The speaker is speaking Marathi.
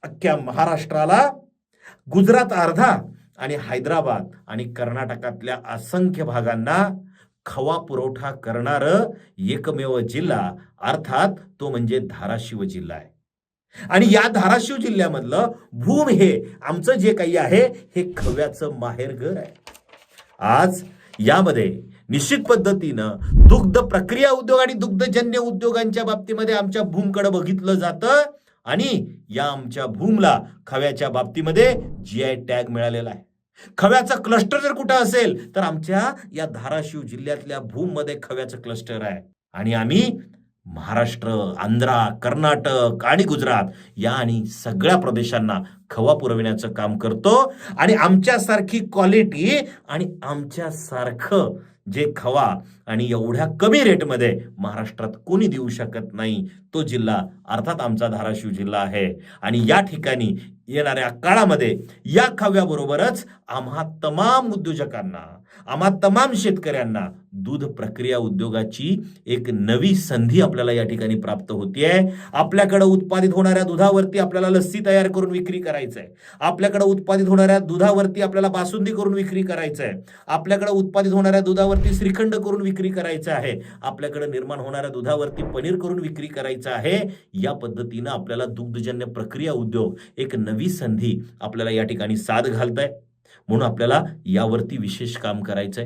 अख्ख्या महाराष्ट्राला, गुजरात अर्धा आणि हैदराबाद आणि कर्नाटकातल्या असंख्य भागांना खवा पुरवठा करणारं एकमेव जिल्हा अर्थात तो म्हणजे धाराशिव जिल्हा आहे. आणि या धाराशिव जिल्ह्यामधलं भूम हे आमचं जे काही आहे हे खव्याचं माहेरघर आहे. आज यामध्ये निश्चित पद्धतीनं दुग्ध प्रक्रिया उद्योग आणि दुग्धजन्य उद्योगांच्या बाबतीमध्ये आमच्या भूमकडे बघितलं जातं आणि या आमच्या भूमला खव्याच्या बाबतीमध्ये जीआय टॅग मिळालेला आहे. खव्याचा क्लस्टर जर कुठं असेल तर आमच्या या धाराशिव जिल्ह्यातल्या भूममध्ये खव्याचं क्लस्टर आहे. आणि आम्ही महाराष्ट्र, आंध्रा, कर्नाटक आणि गुजरात या आणि सगळ्या प्रदेशांना खवा पुरविण्याचं काम करतो. आणि आमच्यासारखी क्वालिटी आणि आमच्यासारखं जे खवा आणि एवढ्या कमी रेटमध्ये महाराष्ट्रात कोणी देऊ शकत नाही तो जिल्हा अर्थात आमचा धाराशिव जिल्हा आहे. आणि या ठिकाणी येणाऱ्या काळामध्ये या खव्याबरोबरच आम्हा तमाम उद्योजकांना, आम्हा तमाम शेतकऱ्यांना दूध प्रक्रिया उद्योगाची एक नवी संधी आपल्याला या ठिकाणी प्राप्त होतीये. आपल्याकडे उत्पादित होणाऱ्या दुधावरती आपल्याला लस्सी तयार करून विक्री करायचं आहे. आपल्याकडे उत्पादित होणाऱ्या दुधावरती आपल्याला बासुंदी करून विक्री करायचं आहे. आपल्याकडे उत्पादित होणाऱ्या दुधावरती श्रीखंड करून विक्री करायचं आहे. आपल्याकडे निर्माण होणाऱ्या दुधावरती पनीर करून विक्री करायचं आहे. या पद्धतीनं आपल्याला दुग्धजन्य प्रक्रिया उद्योग एक नवी संधी आपल्याला या ठिकाणी साथ घालताय. म्हणून आपल्याला यावरती विशेष काम करायचंय.